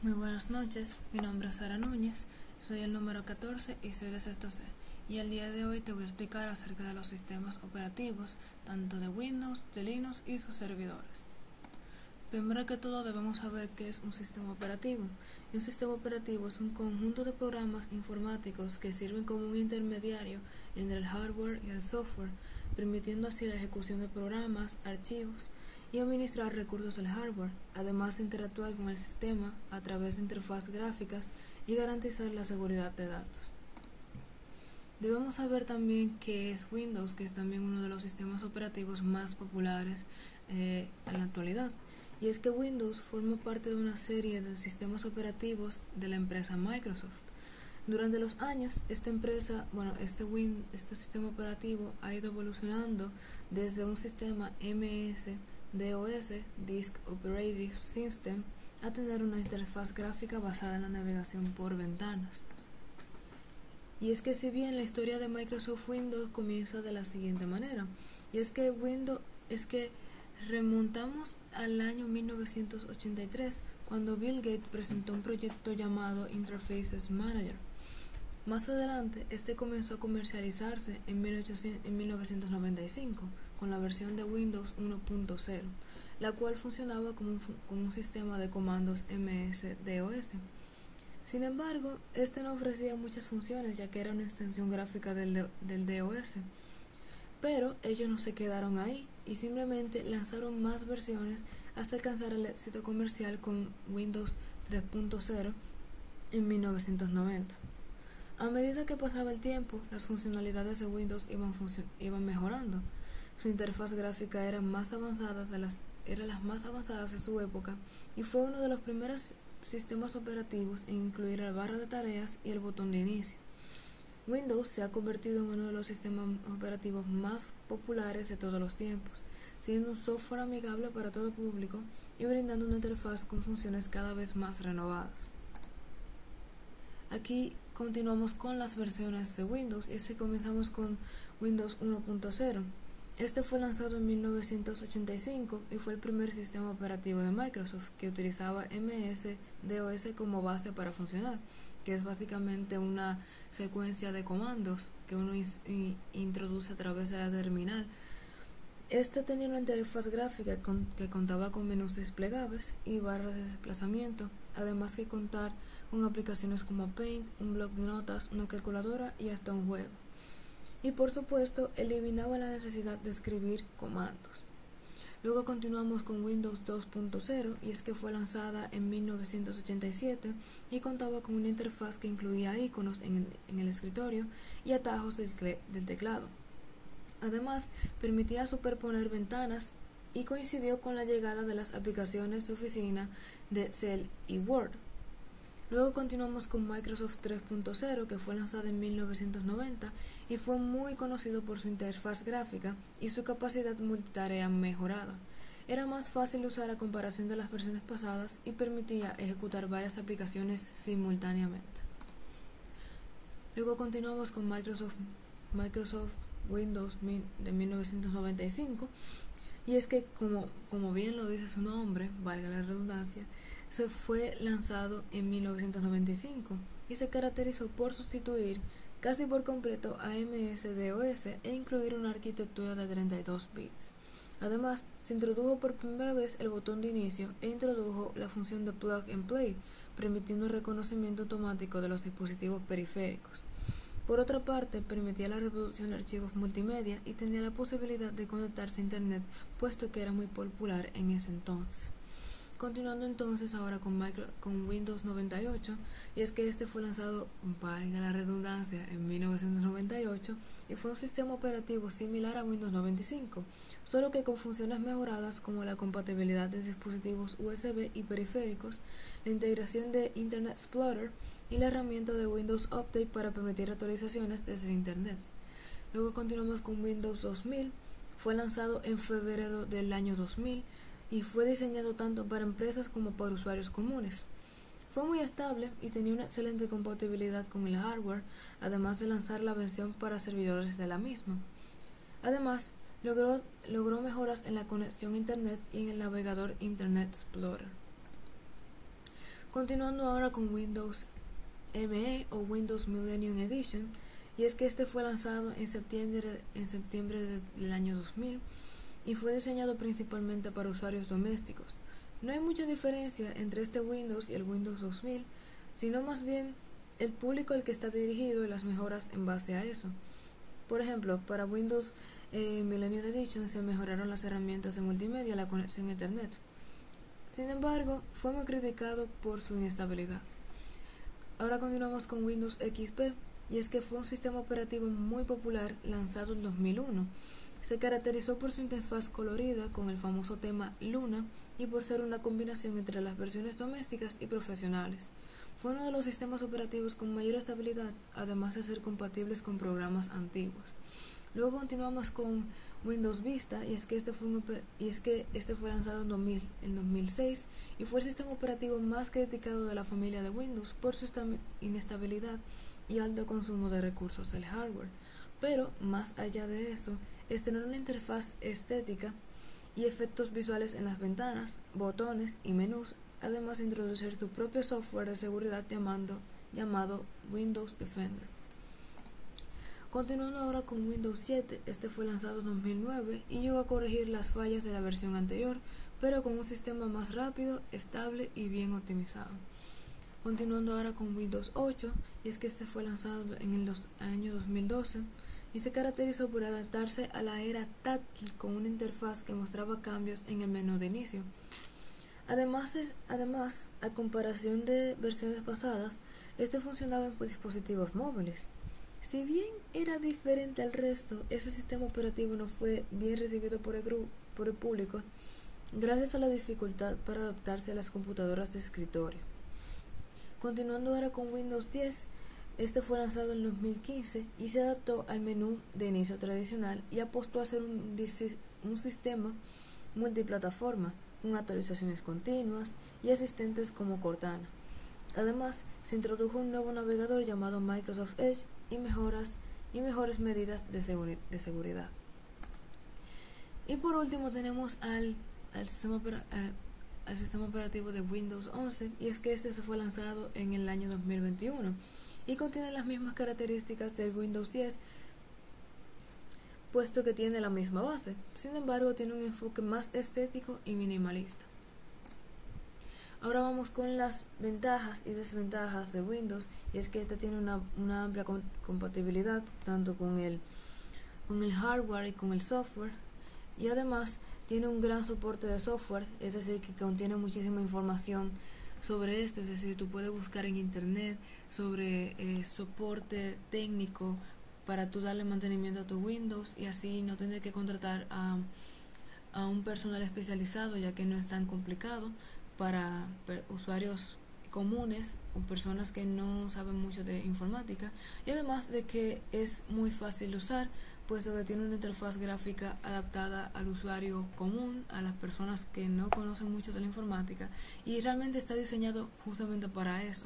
Muy buenas noches, mi nombre es Sara Núñez, soy el número 14 y soy de sexto C. Y el día de hoy te voy a explicar acerca de los sistemas operativos, tanto de Windows, de Linux y sus servidores. Primero que todo debemos saber qué es un sistema operativo. Y un sistema operativo es un conjunto de programas informáticos que sirven como un intermediario entre el hardware y el software, permitiendo así la ejecución de programas, archivos y administrar recursos del hardware, además de interactuar con el sistema a través de interfaces gráficas y garantizar la seguridad de datos. Debemos saber también qué es Windows, que es también uno de los sistemas operativos más populares en la actualidad. Y es que Windows forma parte de una serie de sistemas operativos de la empresa Microsoft. Durante los años, esta empresa, este sistema operativo ha ido evolucionando desde un sistema MS-DOS, Disk Operating System, a tener una interfaz gráfica basada en la navegación por ventanas. Y es que si bien la historia de Microsoft Windows comienza de la siguiente manera, y es que remontamos al año 1983, cuando Bill Gates presentó un proyecto llamado Interfaces Manager. Más adelante, este comenzó a comercializarse en 1995 con la versión de Windows 1.0, la cual funcionaba como un sistema de comandos MS-DOS. Sin embargo, este no ofrecía muchas funciones, ya que era una extensión gráfica del DOS. Pero ellos no se quedaron ahí y simplemente lanzaron más versiones hasta alcanzar el éxito comercial con Windows 3.0 en 1990. A medida que pasaba el tiempo, las funcionalidades de Windows iban mejorando. Su interfaz gráfica era las más avanzadas de su época y fue uno de los primeros sistemas operativos en incluir la barra de tareas y el botón de inicio. Windows se ha convertido en uno de los sistemas operativos más populares de todos los tiempos, siendo un software amigable para todo público y brindando una interfaz con funciones cada vez más renovadas. Aquí continuamos con las versiones de Windows, y es que comenzamos con Windows 1.0. Este fue lanzado en 1985 y fue el primer sistema operativo de Microsoft que utilizaba MS-DOS como base para funcionar, que es básicamente una secuencia de comandos que uno introduce a través de la terminal. Este tenía una interfaz gráfica que contaba con menús desplegables y barras de desplazamiento, además de contar con aplicaciones como Paint, un bloc de notas, una calculadora y hasta un juego. Y por supuesto, eliminaba la necesidad de escribir comandos. Luego continuamos con Windows 2.0, y es que fue lanzada en 1987 y contaba con una interfaz que incluía iconos en el escritorio y atajos del teclado. Además, permitía superponer ventanas y coincidió con la llegada de las aplicaciones de oficina de Excel y Word. Luego continuamos con Microsoft 3.0, que fue lanzada en 1990 y fue muy conocido por su interfaz gráfica y su capacidad multitarea mejorada. Era más fácil de usar a comparación de las versiones pasadas y permitía ejecutar varias aplicaciones simultáneamente. Luego continuamos con Microsoft Windows de 1995, y es que como bien lo dice su nombre, valga la redundancia, se fue lanzado en 1995 y se caracterizó por sustituir casi por completo a MS-DOS e incluir una arquitectura de 32 bits. Además, se introdujo por primera vez el botón de inicio e introdujo la función de Plug and Play, permitiendo el reconocimiento automático de los dispositivos periféricos. Por otra parte, permitía la reproducción de archivos multimedia y tenía la posibilidad de conectarse a Internet, puesto que era muy popular en ese entonces. Continuando entonces ahora con Windows 98, y es que este fue lanzado, valga la redundancia, en 1998 y fue un sistema operativo similar a Windows 95, solo que con funciones mejoradas como la compatibilidad de dispositivos USB y periféricos, la integración de Internet Explorer y la herramienta de Windows Update para permitir actualizaciones desde Internet. Luego continuamos con Windows 2000, fue lanzado en febrero del año 2000 y fue diseñado tanto para empresas como para usuarios comunes. Fue muy estable y tenía una excelente compatibilidad con el hardware, además de lanzar la versión para servidores de la misma. Además, logró mejoras en la conexión a Internet y en el navegador Internet Explorer. Continuando ahora con Windows ME o Windows Millennium Edition, y es que este fue lanzado en septiembre del año 2000 y fue diseñado principalmente para usuarios domésticos. No hay mucha diferencia entre este Windows y el Windows 2000, sino más bien el público al que está dirigido y las mejoras en base a eso. Por ejemplo, para Windows Millennium Edition se mejoraron las herramientas de multimedia y la conexión a Internet. Sin embargo, fue muy criticado por su inestabilidad. Ahora continuamos con Windows XP, y es que fue un sistema operativo muy popular lanzado en 2001. Se caracterizó por su interfaz colorida con el famoso tema Luna y por ser una combinación entre las versiones domésticas y profesionales. Fue uno de los sistemas operativos con mayor estabilidad, además de ser compatibles con programas antiguos. Luego continuamos con Windows Vista, y es que este fue lanzado en 2006 y fue el sistema operativo más criticado de la familia de Windows por su inestabilidad y alto consumo de recursos del hardware. Pero más allá de eso, estrenó una interfaz estética y efectos visuales en las ventanas, botones y menús, además de introducir su propio software de seguridad llamado Windows Defender. Continuando ahora con Windows 7, este fue lanzado en 2009 y llegó a corregir las fallas de la versión anterior, pero con un sistema más rápido, estable y bien optimizado. Continuando ahora con Windows 8, y es que este fue lanzado en el año 2012 y se caracterizó por adaptarse a la era táctil con una interfaz que mostraba cambios en el menú de inicio. Además, a comparación de versiones pasadas, este funcionaba en dispositivos móviles. Si bien era diferente al resto, ese sistema operativo no fue bien recibido por el público, gracias a la dificultad para adaptarse a las computadoras de escritorio. Continuando ahora con Windows 10, este fue lanzado en 2015 y se adaptó al menú de inicio tradicional y apostó a ser un sistema multiplataforma, con actualizaciones continuas y asistentes como Cortana. Además, se introdujo un nuevo navegador llamado Microsoft Edge y mejores medidas de seguridad. Y por último tenemos al sistema operativo de Windows 11, y es que este se fue lanzado en el año 2021 y contiene las mismas características del Windows 10, puesto que tiene la misma base. Sin embargo, tiene un enfoque más estético y minimalista. Ahora vamos con las ventajas y desventajas de Windows, y es que este tiene una amplia compatibilidad tanto con el hardware y con el software, y además tiene un gran soporte de software, es decir, que contiene muchísima información sobre esto, es decir, tú puedes buscar en internet sobre soporte técnico para tú darle mantenimiento a tu Windows y así no tener que contratar a un personal especializado, ya que no es tan complicado para usuarios comunes o personas que no saben mucho de informática, y además de que es muy fácil de usar, puesto que tiene una interfaz gráfica adaptada al usuario común, a las personas que no conocen mucho de la informática, y realmente está diseñado justamente para eso.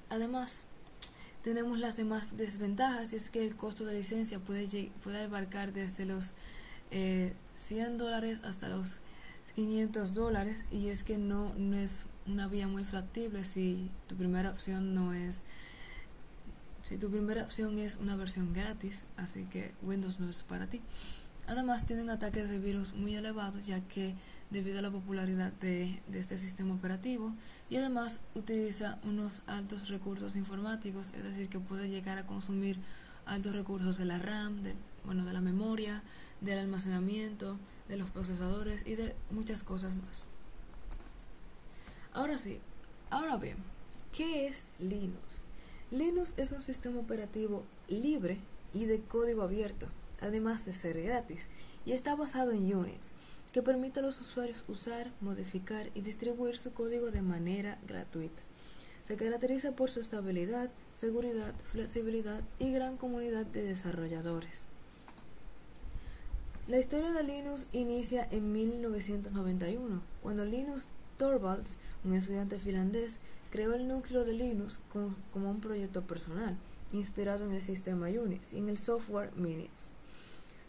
Además, tenemos las demás desventajas, y es que el costo de licencia puede abarcar desde los $100 hasta los $500, y es que no es una vía muy factible si tu primera opción es una versión gratis, así que Windows no es para ti. Además, tienen ataques de virus muy elevados, ya que debido a la popularidad de este sistema operativo, y además utiliza unos altos recursos informáticos, es decir, que puede llegar a consumir altos recursos de la RAM, de la memoria, del almacenamiento, de los procesadores y de muchas cosas más. Ahora bien, ¿qué es Linux? Linux es un sistema operativo libre y de código abierto, además de ser gratis, y está basado en Unix, que permite a los usuarios usar, modificar y distribuir su código de manera gratuita. Se caracteriza por su estabilidad, seguridad, flexibilidad y gran comunidad de desarrolladores. La historia de Linux inicia en 1991, cuando Linus Torvalds, un estudiante finlandés, creó el núcleo de Linux como un proyecto personal, inspirado en el sistema Unix y en el software Minix.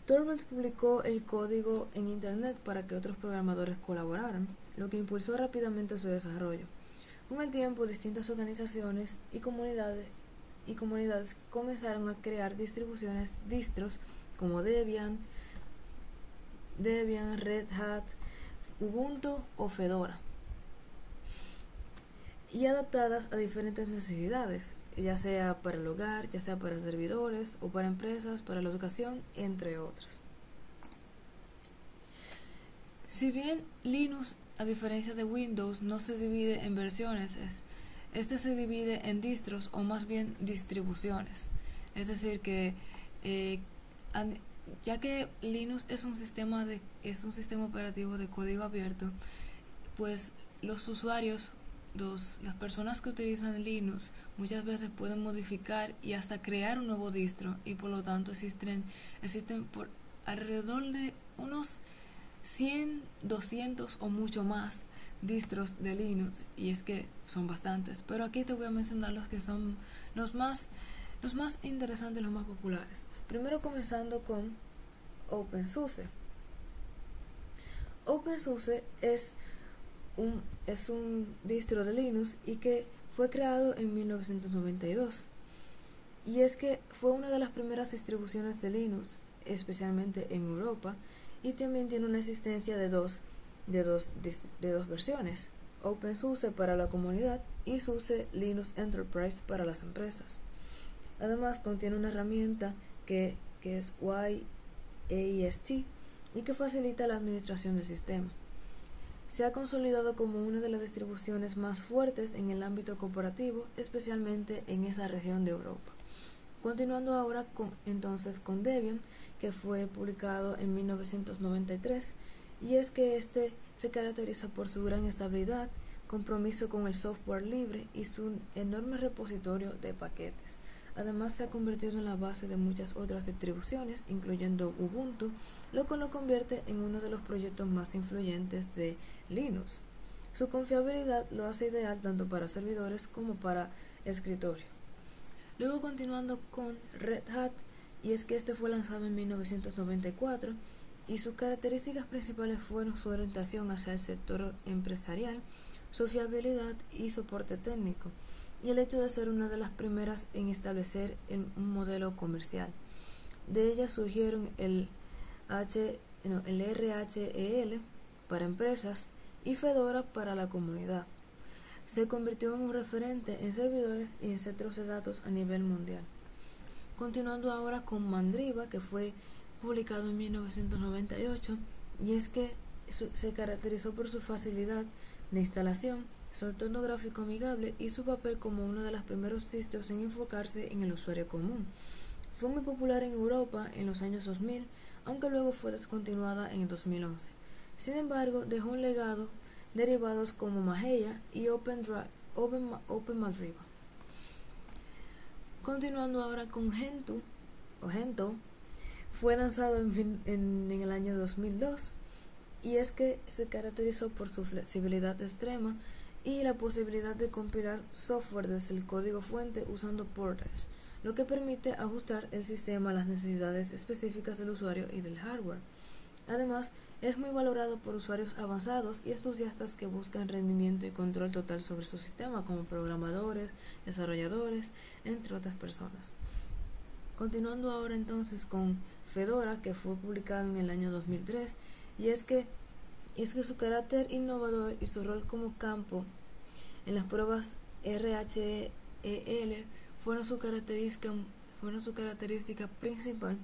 Torvalds publicó el código en internet para que otros programadores colaboraran, lo que impulsó rápidamente su desarrollo. Con el tiempo, distintas organizaciones y comunidades comenzaron a crear distribuciones distros como Debian, Red Hat, Ubuntu o Fedora, y adaptadas a diferentes necesidades, ya sea para el hogar, ya sea para servidores o para empresas, para la educación, entre otras. Si bien Linux, a diferencia de Windows, no se divide en versiones, este se divide en distros o más bien distribuciones. Es decir que ya que Linux es un sistema operativo de código abierto, pues los usuarios, las personas que utilizan Linux muchas veces pueden modificar y hasta crear un nuevo distro, y por lo tanto existen por alrededor de unos 100, 200 o mucho más distros de Linux, y es que son bastantes, pero aquí te voy a mencionar los que son los más interesantes, los más populares. Primero comenzando con OpenSUSE. OpenSUSE es un distro de Linux y que fue creado en 1992, y es que fue una de las primeras distribuciones de Linux, especialmente en Europa, y también tiene una existencia de dos versiones: OpenSUSE para la comunidad y SUSE Linux Enterprise para las empresas. Además contiene una herramienta que es YAST y que facilita la administración del sistema. Se ha consolidado como una de las distribuciones más fuertes en el ámbito corporativo, especialmente en esa región de Europa. Continuando ahora con Debian, que fue publicado en 1993, y es que este se caracteriza por su gran estabilidad, compromiso con el software libre y su enorme repositorio de paquetes. Además, se ha convertido en la base de muchas otras distribuciones, incluyendo Ubuntu, lo que lo convierte en uno de los proyectos más influyentes de Linux. Su confiabilidad lo hace ideal tanto para servidores como para escritorio. Luego continuando con Red Hat, y es que este fue lanzado en 1994, y sus características principales fueron su orientación hacia el sector empresarial, su fiabilidad y soporte técnico, y el hecho de ser una de las primeras en establecer un modelo comercial. De ellas surgieron el RHEL para empresas y Fedora para la comunidad. Se convirtió en un referente en servidores y en centros de datos a nivel mundial. Continuando ahora con Mandriva, que fue publicado en 1998, y es que se caracterizó por su facilidad de instalación, su entorno gráfico amigable y su papel como uno de los primeros distros en enfocarse en el usuario común. Fue muy popular en Europa en los años 2000, aunque luego fue descontinuada en el 2011. Sin embargo, dejó un legado derivados como Mageia y OpenMandriva. Continuando ahora con Gentoo, fue lanzado en el año 2002, y es que se caracterizó por su flexibilidad extrema y la posibilidad de compilar software desde el código fuente usando porters, lo que permite ajustar el sistema a las necesidades específicas del usuario y del hardware. Además, es muy valorado por usuarios avanzados y entusiastas que buscan rendimiento y control total sobre su sistema, como programadores, desarrolladores, entre otras personas. Continuando ahora entonces con Fedora, que fue publicado en el año 2003, y es que su carácter innovador y su rol como campo en las pruebas RHEL fueron su característica principal,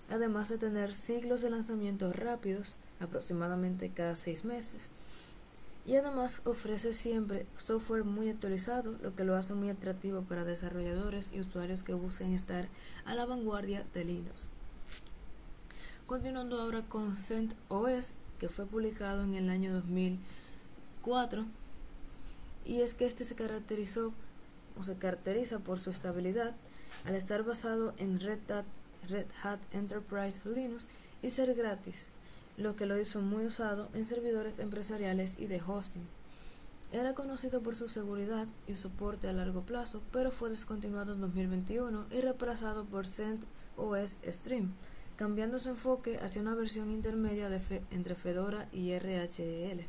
además de tener ciclos de lanzamiento rápidos, aproximadamente cada 6 meses, y además ofrece siempre software muy actualizado, lo que lo hace muy atractivo para desarrolladores y usuarios que busquen estar a la vanguardia de Linux. Continuando ahora con CentOS, que fue publicado en el año 2004, y es que este se caracteriza por su estabilidad al estar basado en Red Hat Enterprise Linux y ser gratis, lo que lo hizo muy usado en servidores empresariales y de hosting. Era conocido por su seguridad y soporte a largo plazo, pero fue descontinuado en 2021 y reemplazado por CentOS Stream, cambiando su enfoque hacia una versión intermedia entre Fedora y RHEL.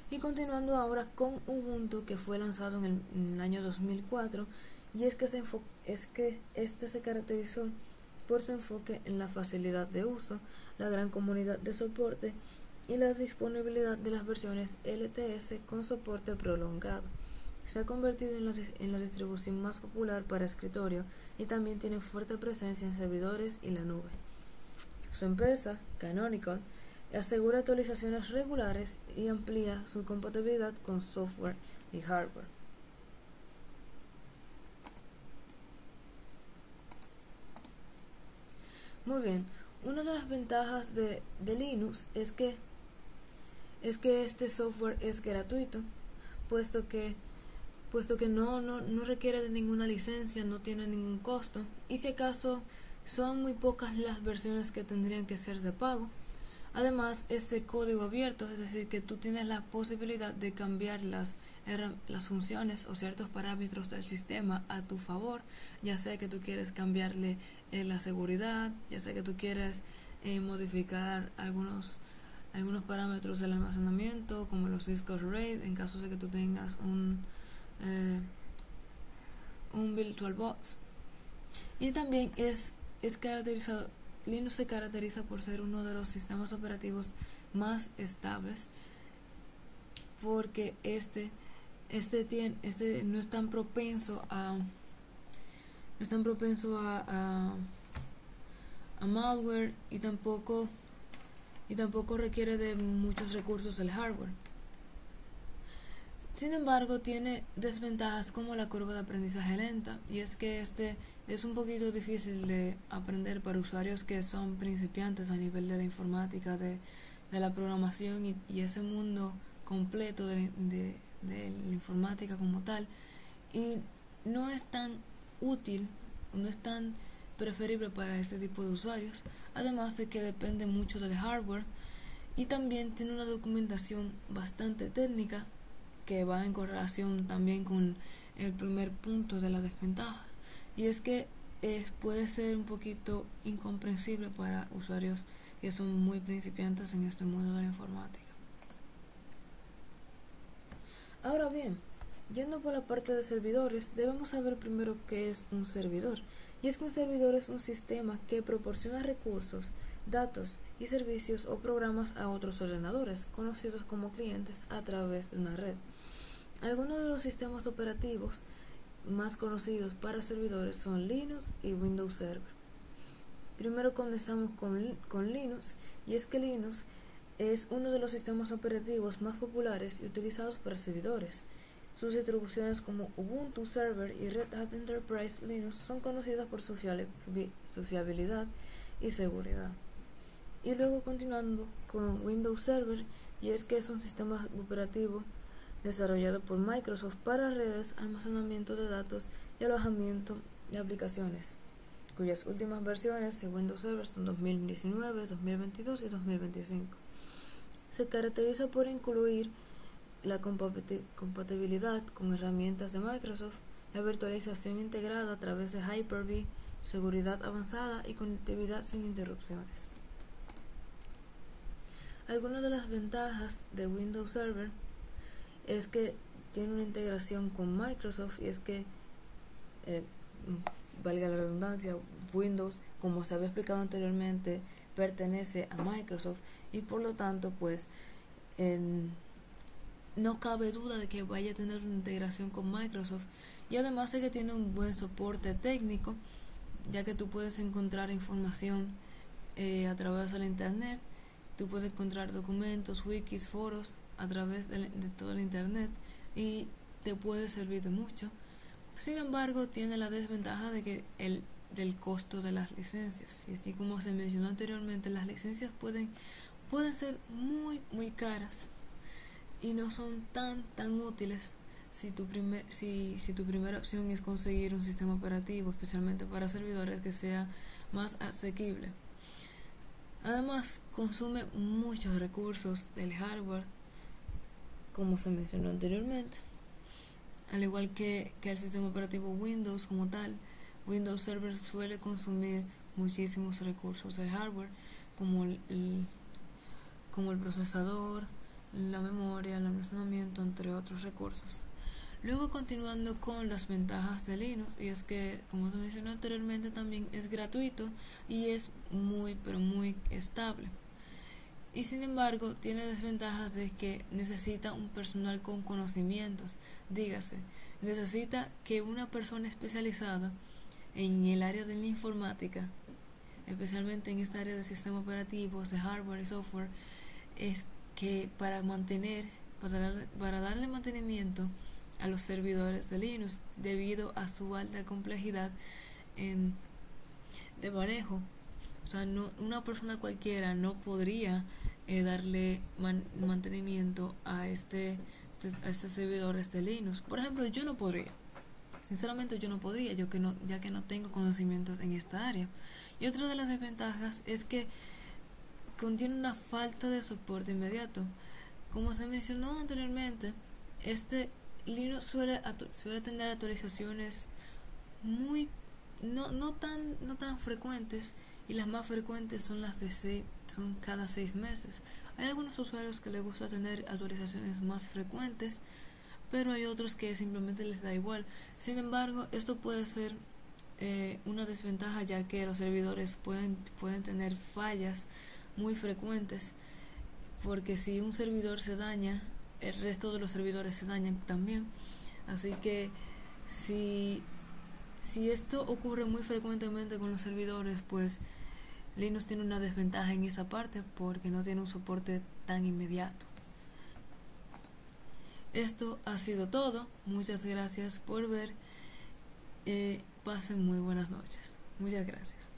Y continuando ahora con Ubuntu, que fue lanzado en el año 2004, y es que este se caracterizó por su enfoque en la facilidad de uso, la gran comunidad de soporte y la disponibilidad de las versiones LTS con soporte prolongado. Se ha convertido en la distribución más popular para escritorio y también tiene fuerte presencia en servidores y la nube. Su empresa, Canonical, asegura actualizaciones regulares y amplía su compatibilidad con software y hardware. Muy bien, una de las ventajas de Linux es que este software es gratuito, puesto que no requiere de ninguna licencia, no tiene ningún costo, y si acaso son muy pocas las versiones que tendrían que ser de pago. Además, es de código abierto, es decir, que tú tienes la posibilidad de cambiar las funciones o ciertos parámetros del sistema a tu favor, ya sea que tú quieres cambiarle la seguridad, ya sea que tú quieres modificar algunos parámetros del almacenamiento, como los discos RAID, en caso de que tú tengas un VirtualBox. Y también es caracterizado, Linux se caracteriza por ser uno de los sistemas operativos más estables, porque este no es tan propenso a malware, y tampoco requiere de muchos recursos del hardware. Sin embargo, tiene desventajas como la curva de aprendizaje lenta, y es que es un poquito difícil de aprender para usuarios que son principiantes a nivel de la informática, de la programación y ese mundo completo de la informática como tal, y no es tan útil, no es tan preferible para este tipo de usuarios, además de que depende mucho del hardware, y también tiene una documentación bastante técnica que va en correlación también con el primer punto de la desventaja, y es que puede ser un poquito incomprensible para usuarios que son muy principiantes en este mundo de la informática. Ahora bien, yendo por la parte de servidores, debemos saber primero qué es un servidor. Y es que un servidor es un sistema que proporciona recursos, datos y servicios o programas a otros ordenadores, conocidos como clientes, a través de una red. Algunos de los sistemas operativos más conocidos para servidores son Linux y Windows Server. Primero comenzamos con Linux, y es que Linux es uno de los sistemas operativos más populares y utilizados para servidores. Sus distribuciones como Ubuntu Server y Red Hat Enterprise Linux son conocidas por su fiabilidad y seguridad. Y luego continuando con Windows Server, y es que es un sistema operativo desarrollado por Microsoft para redes, almacenamiento de datos y alojamiento de aplicaciones, cuyas últimas versiones de Windows Server son 2019, 2022 y 2025. Se caracteriza por incluir la compatibilidad con herramientas de Microsoft, la virtualización integrada a través de Hyper-V, seguridad avanzada y conectividad sin interrupciones. Algunas de las ventajas de Windows Server es que tiene una integración con Microsoft, y es que, valga la redundancia, Windows, como se había explicado anteriormente, pertenece a Microsoft, y por lo tanto pues no cabe duda de que vaya a tener una integración con Microsoft, y además de que tiene un buen soporte técnico, ya que tú puedes encontrar información a través de la internet. Tú puedes encontrar documentos, wikis, foros a través de todo el internet, y te puede servir de mucho. Sin embargo, tiene la desventaja de que del costo de las licencias, y así como se mencionó anteriormente, las licencias pueden ser muy caras y no son tan útiles si tu primera opción es conseguir un sistema operativo, especialmente para servidores, que sea más asequible. Además, consume muchos recursos del hardware, como se mencionó anteriormente. Al igual que el sistema operativo Windows como tal, Windows Server suele consumir muchísimos recursos del hardware, como el procesador, la memoria, el almacenamiento, entre otros recursos. Luego continuando con las ventajas de Linux, y es que, como se mencionó anteriormente, también es gratuito y es muy, pero muy estable. Y sin embargo, tiene desventajas de que necesita un personal con conocimientos, dígase, necesita que una persona especializada en el área de la informática, especialmente en esta área de sistemas operativos, de hardware y software, es que para darle mantenimiento a los servidores de Linux debido a su alta complejidad en, de manejo. O sea, no, una persona cualquiera no podría darle mantenimiento a este servidor de Linux. Por ejemplo, yo no podría. Sinceramente yo no podría, ya que no tengo conocimientos en esta área. Y otra de las desventajas es que contiene una falta de soporte inmediato. Como se mencionó anteriormente, este Linux suele tener actualizaciones muy no tan frecuentes, y las más frecuentes son son cada 6 meses. Hay algunos usuarios que les gusta tener actualizaciones más frecuentes, pero hay otros que simplemente les da igual. Sin embargo, esto puede ser una desventaja, ya que los servidores pueden tener fallas muy frecuentes, porque si un servidor se daña, el resto de los servidores se dañan también. Así que si esto ocurre muy frecuentemente con los servidores, pues Linux tiene una desventaja en esa parte, porque no tiene un soporte tan inmediato. Esto ha sido todo. Muchas gracias por ver. Pasen muy buenas noches. Muchas gracias.